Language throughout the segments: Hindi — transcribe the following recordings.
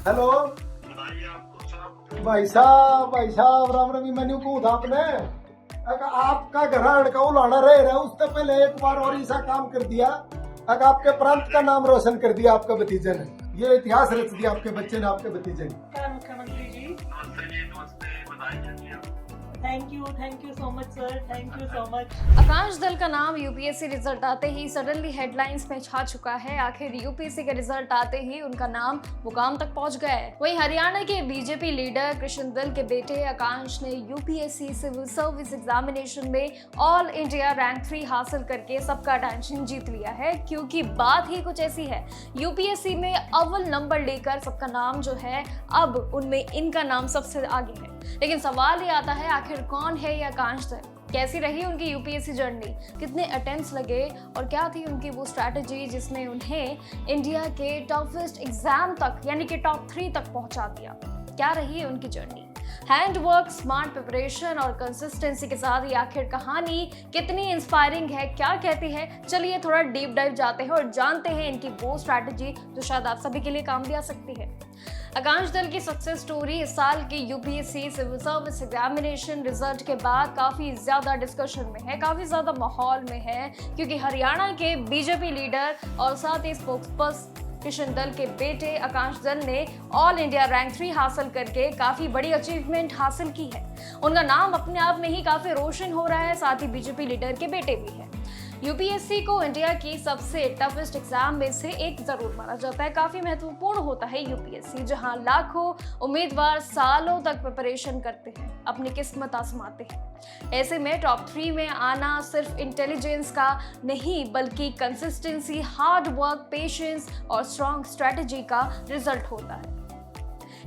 हेलो भाई साहब राम रमी मैंने को था आपने आपका घर लड़का लाना रह रहा है उससे पहले एक बार और ऐसा काम कर दिया। अगर आपके प्रांत का नाम रोशन कर दिया आपके भतीजे ने, ये इतिहास रच दिया आपके बच्चे ने, आपके भतीजे ने। मुख्यमंत्री जी thank you so much sir, thank you so much. आकाश दल का नाम यूपीएससी रिजल्ट आते ही सडनली हेडलाइंस में छा चुका है। आखिर यूपीएससी के रिजल्ट आते ही उनका नाम मुकाम तक पहुंच गया है। वहीं हरियाणा के बीजेपी लीडर कृष्ण दल के बेटे आकाश ने यूपीएससी सिविल सर्विस एग्जामिनेशन में ऑल इंडिया रैंक 3 हासिल करके सबका अटेंशन जीत लिया है। क्योंकि बात ही कुछ ऐसी है, यूपीएससी में अव्वल नंबर लेकर सबका नाम जो है अब उनमें इनका नाम सबसे आगे है। लेकिन सवाल ये आता है, आखिर कौन है ये आकाश दल, कैसी रही उनकी यूपीएससी जर्नी, कितने अटेम्प्ट्स लगे और क्या थी उनकी वो स्ट्रैटेजी जिसने उन्हें इंडिया के टफेस्ट एग्जाम तक यानी कि टॉप 3 तक पहुंचा दिया। क्या रही है उनकी जर्नी, हैंडवर्क, स्मार्ट प्रिपरेशन और कंसिस्टेंसी के साथ ये आखिर कहानी कितनी इंस्पायरिंग है, क्या कहती है, चलिए थोड़ा डीप डाइव जाते हैं और जानते हैं इनकी वो स्ट्रैटेजी जो शायद आप सभी के लिए काम भी आ सकती है। आकाश दल की सक्सेस स्टोरी इस साल की UPSC civil service examination result के बाद काफी ज्यादा डिस्कशन में है, काफी ज्यादा माहौल में है, क्योंकि हरियाणा के बीजेपी लीडर और साथ ही स्पोक्सपर्सन कृष्ण दल के बेटे आकाश दल ने ऑल इंडिया रैंक 3 हासिल करके काफी बड़ी अचीवमेंट हासिल की है। उनका नाम अपने आप में ही काफी रोशन हो रहा है, साथ ही बीजेपी लीडर के बेटे भी है। यूपीएससी को इंडिया की सबसे टफेस्ट एग्जाम में से एक जरूर माना जाता है। काफी महत्वपूर्ण होता है यूपीएससी, जहां लाखों उम्मीदवार सालों तक प्रिपरेशन करते हैं, अपनी किस्मत आजमाते हैं। ऐसे में टॉप 3 में आना सिर्फ इंटेलिजेंस का नहीं बल्कि कंसिस्टेंसी, हार्ड वर्क, पेशेंस और स्ट्रॉन्ग स्ट्रेटेजी का रिजल्ट होता है।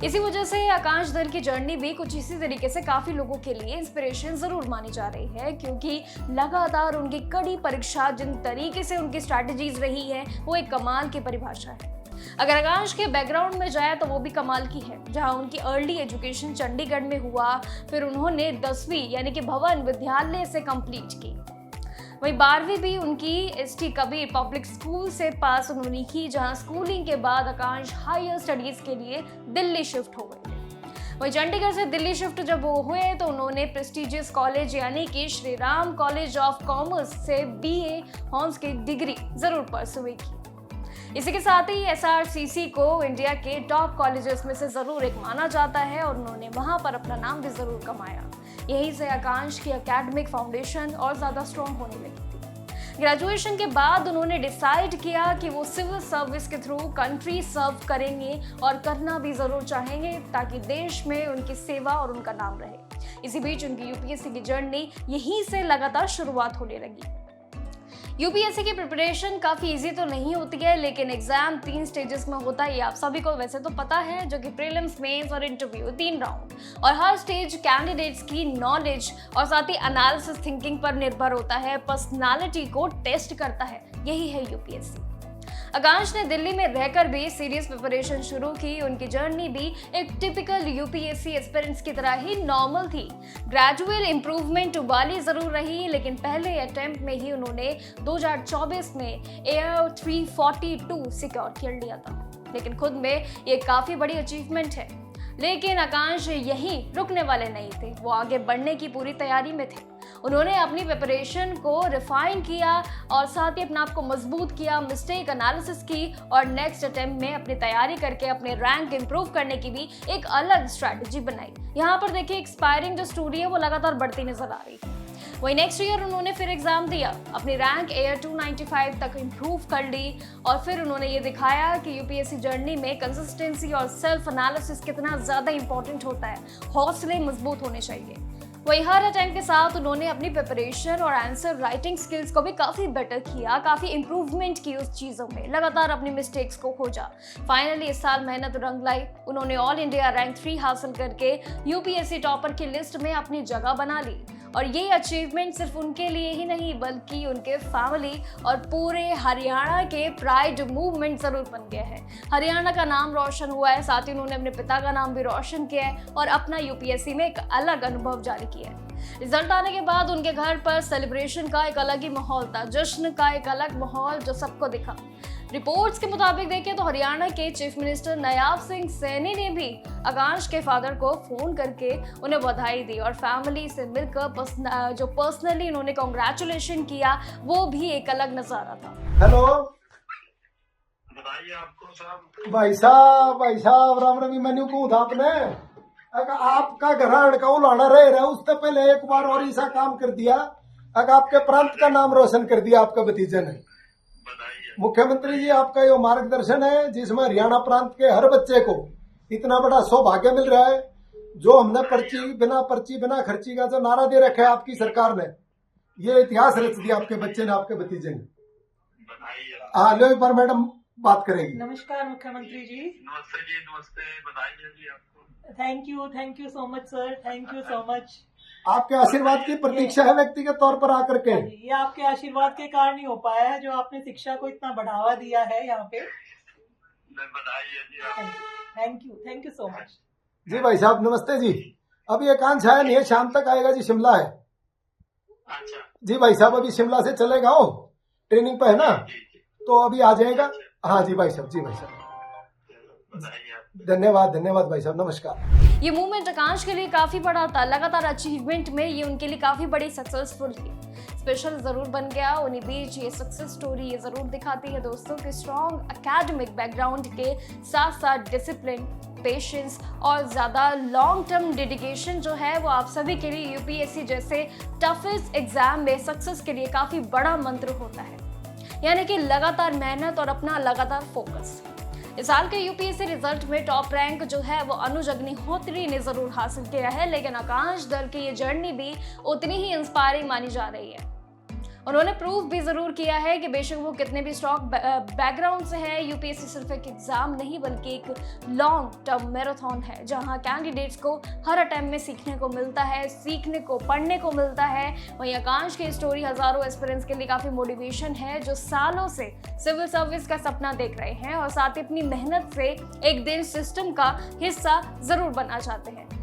इसी वजह से आकाश दल की जर्नी भी कुछ इसी तरीके से काफी लोगों के लिए इंस्पिरेशन जरूर मानी जा रही है, क्योंकि लगातार उनकी कड़ी परीक्षा, जिन तरीके से उनकी स्ट्रैटेजीज रही है, वो एक कमाल की परिभाषा है। अगर आकाश के बैकग्राउंड में जाए तो वो भी कमाल की है, जहां उनकी अर्ली एजुकेशन चंडीगढ़ में हुआ, फिर उन्होंने 10वीं यानी कि भवन विद्यालय से कंप्लीट की। वहीं 12वीं भी उनकी एसटी कबीर पब्लिक स्कूल से पास उन्होंने की, जहां स्कूलिंग के बाद आकाश हायर स्टडीज के लिए दिल्ली शिफ्ट हो गए। वहीं चंडीगढ़ से दिल्ली शिफ्ट जब वो हुए तो उन्होंने प्रेस्टिजियस कॉलेज यानी कि Shri Ram college of commerce से बीए हॉनर्स की डिग्री जरूर परस्यू की। इसी के साथ ही एसआरसीसी को इंडिया के टॉप कॉलेजेस में से जरूर एक माना जाता है और उन्होंने वहां पर अपना नाम भी जरूर कमाया। यहीं से आकाश की एकेडमिक फाउंडेशन और ज्यादा स्ट्रॉन्ग होने लगी थी। ग्रेजुएशन के बाद उन्होंने डिसाइड किया कि वो सिविल सर्विस के थ्रू कंट्री सर्व करेंगे और करना भी जरूर चाहेंगे, ताकि देश में उनकी सेवा और उनका नाम रहे। इसी बीच उनकी यूपीएससी की जर्नी यहीं से लगातार शुरुआत होने लगी। यूपीएससी की प्रिपरेशन काफ़ी इजी तो नहीं होती है, लेकिन एग्जाम 3 स्टेजेस में होता है, ये आप सभी को वैसे तो पता है, जो कि प्रीलिम्स, मेंस और इंटरव्यू 3 राउंड। और हर स्टेज कैंडिडेट्स की नॉलेज और साथ ही एनालिसिस थिंकिंग पर निर्भर होता है, पर्सनालिटी को टेस्ट करता है। यही है यूपीएससी। आकाश ने दिल्ली में रहकर भी सीरियस प्रिपरेशन शुरू की। उनकी जर्नी भी एक टिपिकल यूपीएससी एस्पिरेंट्स की तरह ही नॉर्मल थी। ग्रेजुअल इंप्रूवमेंट वाली जरूर रही, लेकिन पहले अटेम्प्ट में ही उन्होंने 2024 में AIR 342 सिक्योर कर लिया था। लेकिन खुद में ये काफी बड़ी अचीवमेंट है। लेकिन आकाश यहीं रुकने वाले नहीं थे, वो आगे बढ़ने की पूरी तैयारी में थे। उन्होंने अपनी प्रिपरेशन को रिफाइन किया और साथ ही अपने आप को मजबूत किया, मिस्टेक एनालिसिस की और नेक्स्ट अटेम्प्ट में अपनी तैयारी करके अपने रैंक इंप्रूव करने की भी एक अलग स्ट्रैटेजी बनाई। यहाँ पर देखिए एक्सपायरिंग जो स्टोरी है वो लगातार बढ़ती नजर आ रही है। वही नेक्स्ट ईयर उन्होंने फिर एग्जाम दिया, अपनी रैंक AIR 295 तक इंप्रूव कर ली और फिर उन्होंने ये दिखाया कि यूपीएससी जर्नी में कंसिस्टेंसी और सेल्फ एनालिसिस कितना ज़्यादा इंपॉर्टेंट होता है। हौसले मजबूत होने चाहिए। वही हर अटेम्प्ट के साथ उन्होंने अपनी प्रिपरेशन और आंसर राइटिंग स्किल्स को भी काफ़ी बेटर किया, काफ़ी इंप्रूवमेंट की उस चीज़ों में, लगातार अपनी मिस्टेक्स को खोजा। फाइनली इस साल मेहनत रंग लाई। उन्होंने ऑल इंडिया रैंक 3 हासिल करके यूपीएससी टॉपर की लिस्ट में अपनी जगह बना ली। और ये अचीवमेंट सिर्फ उनके लिए ही नहीं बल्कि उनके फैमिली और पूरे हरियाणा के प्राइड मूवमेंट जरूर बन गया है। हरियाणा का नाम रोशन हुआ है, साथ ही उन्होंने अपने पिता का नाम भी रोशन किया है और अपना यूपीएससी में एक अलग अनुभव जारी किया है। रिजल्ट आने के बाद उनके घर पर सेलिब्रेशन का एक अलग ही माहौल था, जश्न का एक अलग माहौल जो सबको दिखा। रिपोर्ट्स के मुताबिक देखें तो हरियाणा के चीफ मिनिस्टर नायाब सिंह सैनी ने भी आकांश के फादर को फोन करके उन्हें बधाई दी और फैमिली से मिलकर जो पर्सनली उन्होंने कांग्रेचुलेशन किया वो भी एक अलग नजारा था। हेलो बताइए आपको साहब। भाई साहब राम रमी मैंने कहा था आपने आपका घर का उलाना रह रहा है, उससे पहले एक बार और ऐसा काम कर दिया, आपके प्रांत का नाम रोशन कर दिया आपके भतीजे ने। मुख्यमंत्री जी आपका ये मार्गदर्शन है जिसमें हरियाणा प्रांत के हर बच्चे को इतना बड़ा सौभाग्य मिल रहा है। जो हमने पर्ची बिना खर्ची का जो नारा दे रखा है आपकी सरकार ने, ये इतिहास रच दिया आपके बच्चे ने, आपके भतीजे ने। हाँ लो एक बार मैडम बात करेगी। नमस्कार मुख्यमंत्री जी। नमस्ते जी, नमस्ते, बताइए जी आपको। Thank you so much sir, thank you so much. आपके आशीर्वाद की प्रतीक्षा है व्यक्तिगत तौर पर आकर के। ये आपके आशीर्वाद के कारण ही हो पाया है जो आपने शिक्षा को इतना बढ़ावा दिया है यहाँ पे। बताइए जी। थैंक यू सो मच जी भाई साहब नमस्ते जी। अभी आकांक्ष आया नहीं है, शाम तक आएगा जी, शिमला है। अच्छा जी भाई साहब अभी शिमला से चलेगा, वो ट्रेनिंग पे है ना, तो अभी आ जाएगा। हाँ जी भाई साहब, जी भाई साहब धन्यवाद भाई साहब, नमस्कार। ये मूवमेंट आकांक्ष के लिए काफी बड़ा था, लगातार अचीवमेंट में ये उनके लिए काफी बड़ी सक्सेसफुल थी। स्पेशल जरूर बन गया उन्हीं बीच ये सक्सेस स्टोरी। ये जरूर दिखाती है दोस्तों कि स्ट्रॉन्ग एकेडमिक बैकग्राउंड के साथ साथ डिसिप्लिन, पेशेंस और ज़्यादा लॉन्ग टर्म डेडिकेशन जो है वो आप सभी के लिए यूपीएससी जैसे टफेस्ट एग्जाम में सक्सेस के लिए काफ़ी बड़ा मंत्र होता है। यानी कि लगातार मेहनत और अपना लगातार फोकस। इस साल के यूपीएससी रिजल्ट में टॉप रैंक जो है वो अनुज अग्निहोत्री ने जरूर हासिल किया है, लेकिन आकांक्ष दल की ये जर्नी भी उतनी ही इंस्पायरिंग मानी जा रही है। उन्होंने प्रूव भी जरूर किया है कि बेशक वो कितने भी स्ट्रॉन्ग बैकग्राउंड से है, यूपीएससी सिर्फ एक एग्जाम नहीं बल्कि एक लॉन्ग टर्म मैराथन है जहां कैंडिडेट्स को हर अटेम्प्ट में सीखने को मिलता है, सीखने को पढ़ने को मिलता है। वहीं आकांक्ष की स्टोरी हजारों एस्पिरेंट्स के लिए काफी मोटिवेशन है जो सालों से सिविल सर्विस का सपना देख रहे हैं और साथ ही अपनी मेहनत से एक दिन सिस्टम का हिस्सा जरूर बनना चाहते हैं।